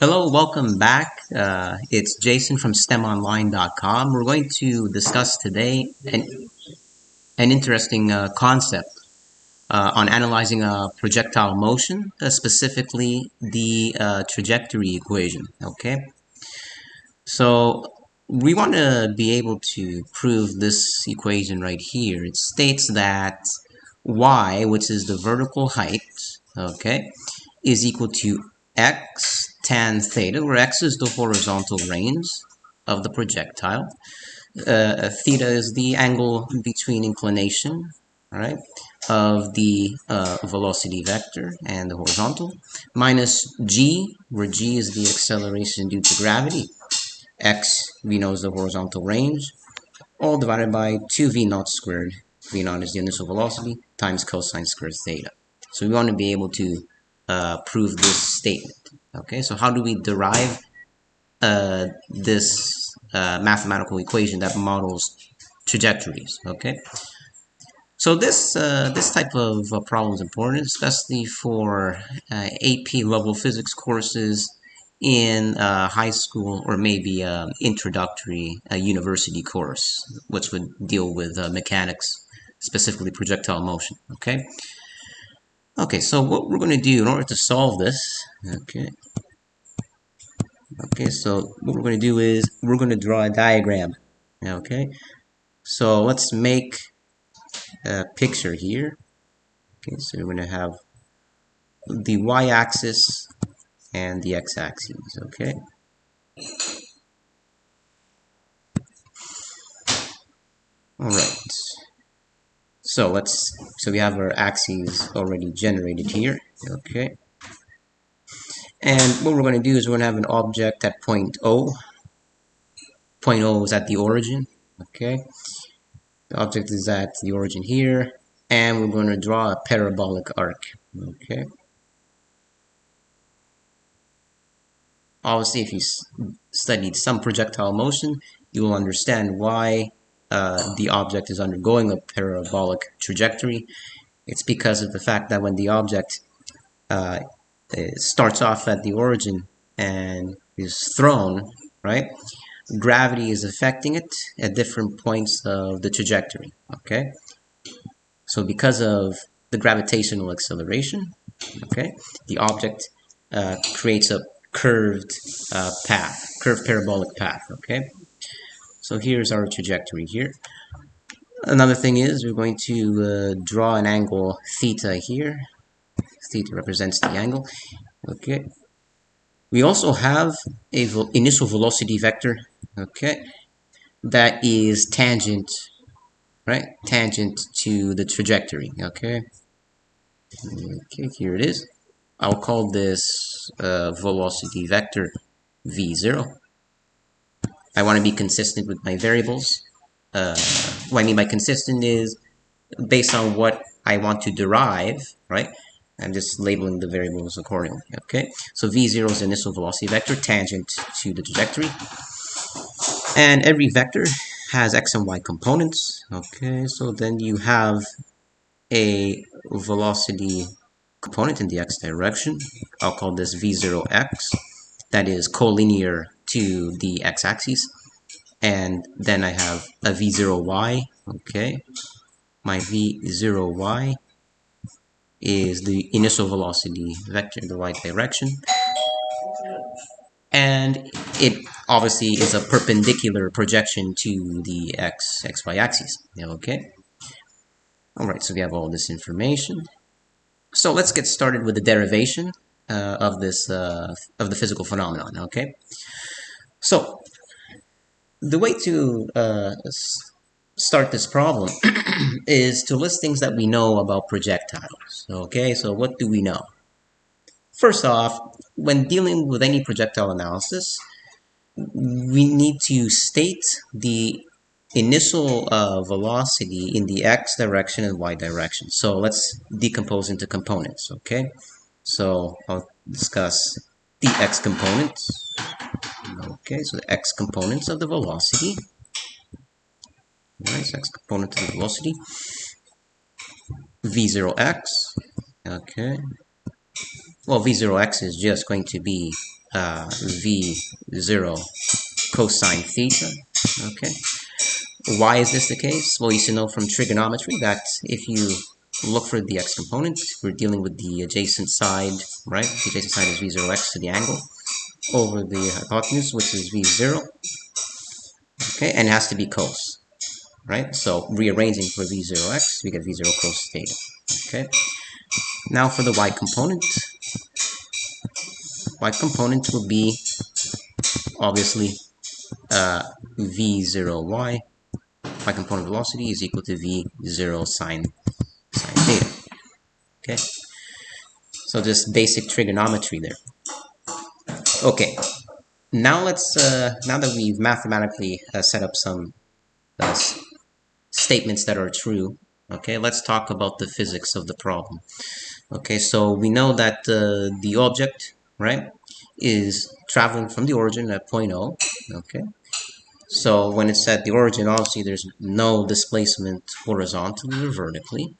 Hello, welcome back. It's Jason from STEMonline.com. We're going to discuss today an interesting concept on analyzing projectile motion, specifically the trajectory equation. Okay, so we want to be able to prove this equation right here. It states that y, which is the vertical height, okay, is equal to x tan theta, where x is the horizontal range of the projectile. Theta is the angle between inclination, right, of the velocity vector and the horizontal, minus g, where g is the acceleration due to gravity. X, we know, is the horizontal range, all divided by 2v naught squared. V naught is the initial velocity times cosine squared theta. So we want to be able to prove this statement. Okay, so how do we derive this mathematical equation that models trajectories? Okay, so this type of problem is important, especially for AP level physics courses in high school, or maybe introductory university course, which would deal with mechanics, specifically projectile motion. Okay, so what we're going to do in order to solve this, so what we're going to do is we're going to draw a diagram. Okay, so let's make a picture here. Okay, so we're going to have the y-axis and the x-axis. Okay, all right. So we have our axes already generated here. Okay, and what we're going to do is we're going to have an object at point O. Point O is at the origin. Okay, the object is at the origin here, and we're going to draw a parabolic arc. Okay, obviously if you studied some projectile motion, you will understand why the object is undergoing a parabolic trajectory. It's because of the fact that when the object starts off at the origin and is thrown, right, gravity is affecting it at different points of the trajectory. Okay, so because of the gravitational acceleration, okay, the object creates a curved path, curved parabolic path. Okay, so here's our trajectory here. Another thing is we're going to draw an angle theta here. Theta represents the angle. Okay, we also have a initial velocity vector, okay, that is tangent, right, tangent to the trajectory. Okay, here it is. I'll call this velocity vector v0. I want to be consistent with my variables. What I mean by consistent is based on what I want to derive, right? I'm just labeling the variables accordingly. Okay, so v0 is the initial velocity vector tangent to the trajectory, and every vector has x and y components. Okay, so then you have a velocity component in the x direction. I'll call this v0x. That is collinear to the x-axis. And then I have a v0y. Okay, my v0y is the initial velocity vector in the y direction, and it obviously is a perpendicular projection to the xy axis. Okay, all right, so we have all this information. So let's get started with the derivation of this of the physical phenomenon. Okay, so the way to start this problem is to list things that we know about projectiles. Okay, so what do we know? First off, when dealing with any projectile analysis, we need to state the initial velocity in the x direction and y direction. So let's decompose into components. Okay, so I'll discuss the x components. Okay, so the x components of the velocity. Nice, x component of the velocity. v0x. Okay. Well, v0x is just going to be v0 cosine theta. Okay. Why is this the case? Well, you should know from trigonometry that if you look for the x component, we're dealing with the adjacent side, right? The adjacent side is v0x to the angle over the hypotenuse, which is v0, okay, and it has to be cos, right? So rearranging for v0x, we get v0 cos theta, okay? Now for the y component will be obviously v0y. Y component velocity is equal to v0 sine theta. Okay, so just basic trigonometry there. Okay, now let's now that we've mathematically set up some statements that are true, okay, let's talk about the physics of the problem. Okay, so we know that the object, right, is traveling from the origin at point O. Okay, so when it's at the origin, obviously there's no displacement horizontally or vertically.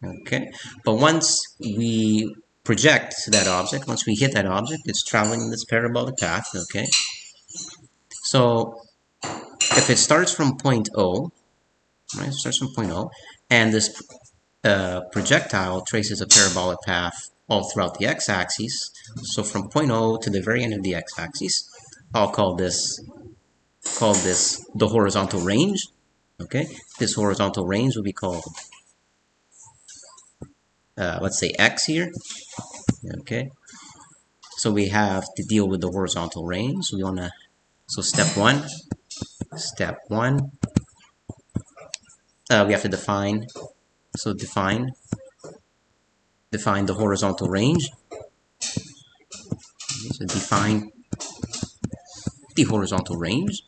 Okay, but once we project that object, once we hit that object, it's traveling in this parabolic path. Okay, so if it starts from point O, right, it starts from point O, and this projectile traces a parabolic path all throughout the x-axis, so from point O to the very end of the x-axis, I'll call this the horizontal range. Okay, this horizontal range will be called let's say x here. Okay, so we have to deal with the horizontal range. So we want to, so step one, we have to define. So define the horizontal range. So define the horizontal range.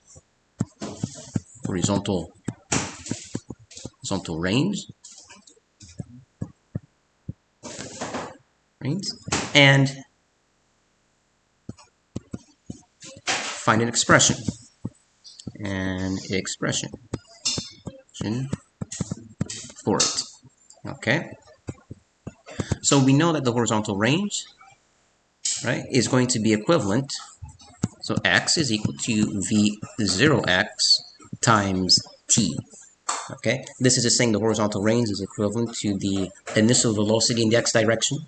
Horizontal range. Right? And find an expression. For it. Okay. So we know that the horizontal range, right, is going to be equivalent. So x is equal to v0x times t. Okay, this is just saying the horizontal range is equivalent to the initial velocity in the x direction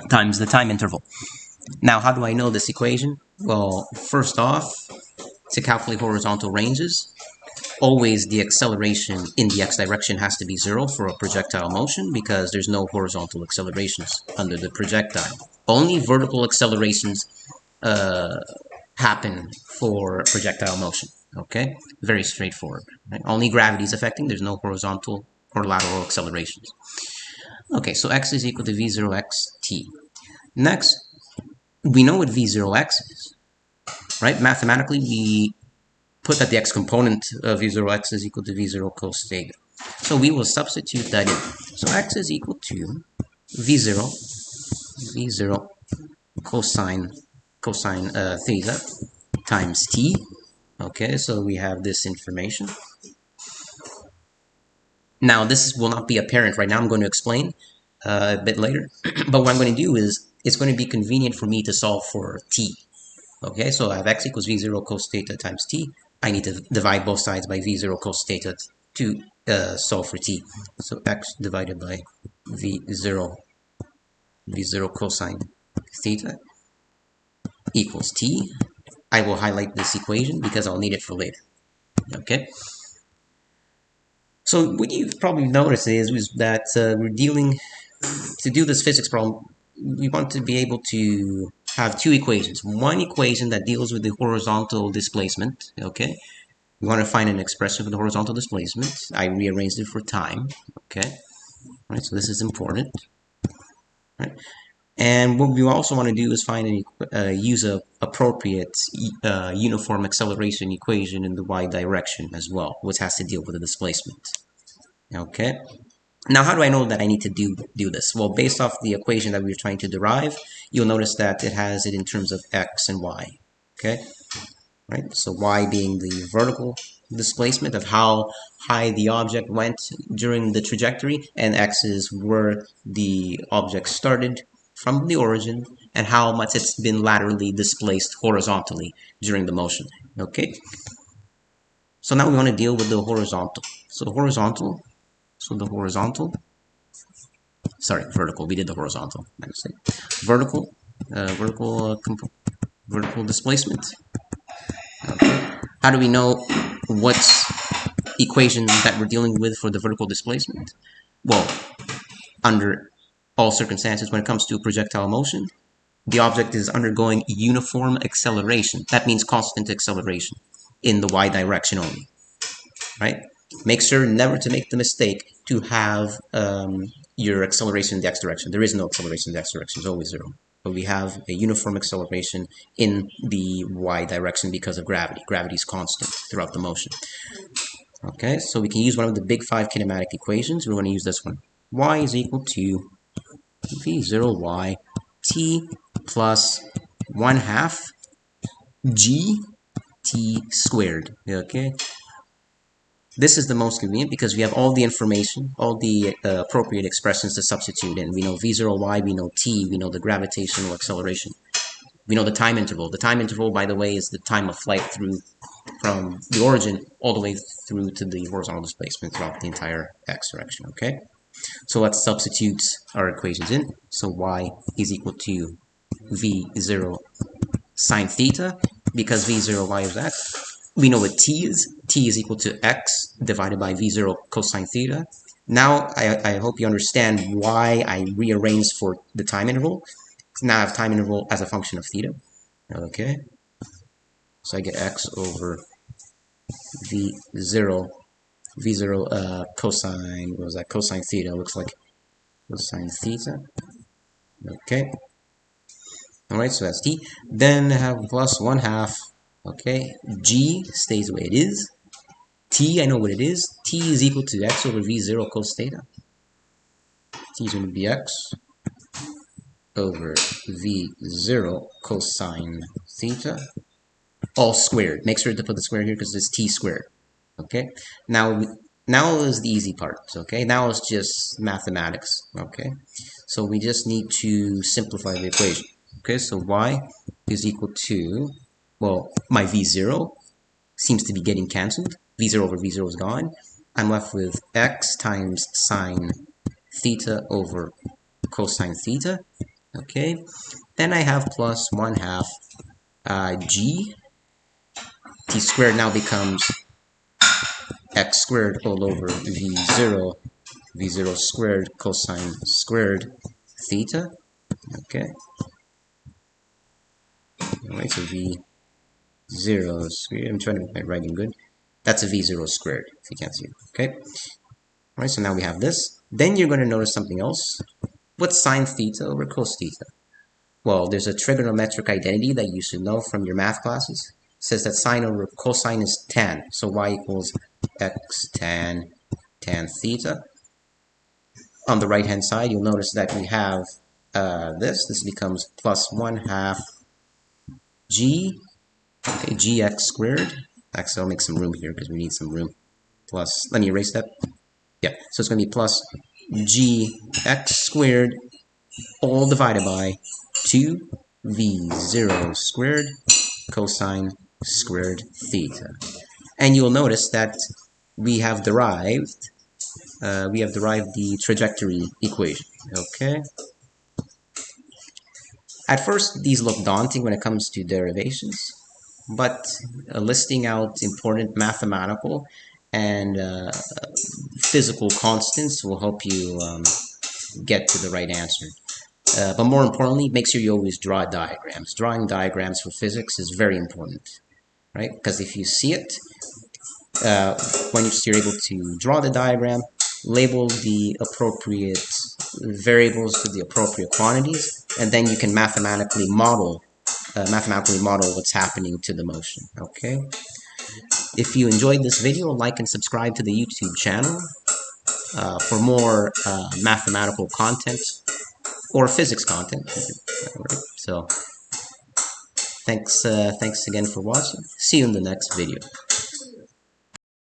times the time interval. Now, how do I know this equation? Well, first off, to calculate horizontal ranges, always the acceleration in the x direction has to be 0 for a projectile motion because there's no horizontal accelerations under the projectile. Only vertical accelerations happen for projectile motion. Okay, very straightforward. Right? Only gravity is affecting. There's no horizontal or lateral accelerations. Okay, so x is equal to v0x t. Next, we know what v0x is, right? Mathematically, we put that the x component of v0x is equal to v0 cos theta. So we will substitute that in. So x is equal to v0 cosine theta times t. Okay, so we have this information. Now, this will not be apparent right now. I'm going to explain a bit later. But what I'm going to do is, it's going to be convenient for me to solve for t. Okay, so I have x equals v0 cos theta times t. I need to divide both sides by v0 cos theta to solve for t. So x divided by v0 cosine theta equals t. I will highlight this equation because I'll need it for later. Okay. So what you've probably noticed is that we're dealing, to do this physics problem, we want to be able to have two equations. One equation that deals with the horizontal displacement, okay? We want to find an expression for the horizontal displacement. I rearranged it for time, okay? All right, so this is important. All right. And what we also want to do is find use a appropriate uniform acceleration equation in the y direction as well, which has to deal with the displacement. Okay. Now, how do I know that I need to do this? Well, based off the equation that we're trying to derive, you'll notice that it has it in terms of x and y. Okay. Right. So y being the vertical displacement of how high the object went during the trajectory, and x is where the object started from the origin and how much it's been laterally displaced horizontally during the motion. Okay, so now we want to deal with the horizontal. So the horizontal, sorry, vertical. We did the horizontal. My mistake. Vertical, vertical displacement. Okay. How do we know what's equation that we're dealing with for the vertical displacement? Well, under all circumstances, when it comes to projectile motion, the object is undergoing uniform acceleration. That means constant acceleration in the y direction only, right? Make sure never to make the mistake to have your acceleration in the x direction. There is no acceleration in the x direction, it's always zero. But we have a uniform acceleration in the y direction because of gravity. Gravity is constant throughout the motion. Okay, so we can use one of the big five kinematic equations. We're going to use this one. Y is equal to v0y t plus 1/2 g t squared. Okay, this is the most convenient because we have all the information, all the appropriate expressions to substitute in. We know v0y, we know t, we know the gravitational acceleration, we know the time interval. The time interval, by the way, is the time of flight through from the origin all the way through to the horizontal displacement throughout the entire x direction. Okay, so let's substitute our equations in. So y is equal to v0 sine theta, because v0y is x. We know what t is. T is equal to x divided by v0 cosine theta. Now, I hope you understand why I rearranged for the time interval. Now I have time interval as a function of theta. Okay. So I get x over v0 cosine, what was that? Cosine theta, looks like cosine theta. Okay. Alright, so that's t. Then I have plus 1/2. Okay, g stays the way it is. T, I know what it is. T is equal to x over v0 cos theta. T is going to be x over v0 cosine theta, all squared. Make sure to put the square here because it's t squared. Okay, now is the easy part. Okay, now it's just mathematics. Okay, so we just need to simplify the equation. Okay, so y is equal to, well, my v0 seems to be getting cancelled. v0 over v0 is gone. I'm left with x times sine theta over cosine theta. Okay, then I have plus 1/2 g. T squared now becomes x squared all over v0 squared cosine squared theta. Okay. Alright, so v0 squared. I'm trying to make my writing good. That's a v0 squared, if you can't see it. Okay. Alright, so now we have this. Then you're going to notice something else. What's sine theta over cos theta? Well, there's a trigonometric identity that you should know from your math classes. It says that sine over cosine is tan. So y equals x tan theta. On the right hand side, you'll notice that we have this becomes plus 1/2 g, okay, gx squared. Actually, I'll make some room here because we need some room. Plus, let me erase that. Yeah, so it's going to be plus gx squared all divided by 2v0 squared cosine squared theta. And you'll notice that we have derived the trajectory equation. Okay. At first, these look daunting when it comes to derivations, but listing out important mathematical and physical constants will help you get to the right answer. But more importantly, make sure you always draw diagrams. Drawing diagrams for physics is very important, right? Because if you see it, when you're able to draw the diagram, label the appropriate variables to the appropriate quantities, and then you can mathematically model what's happening to the motion. Okay. If you enjoyed this video, like and subscribe to the YouTube channel for more mathematical content or physics content. So thanks again for watching. See you in the next video.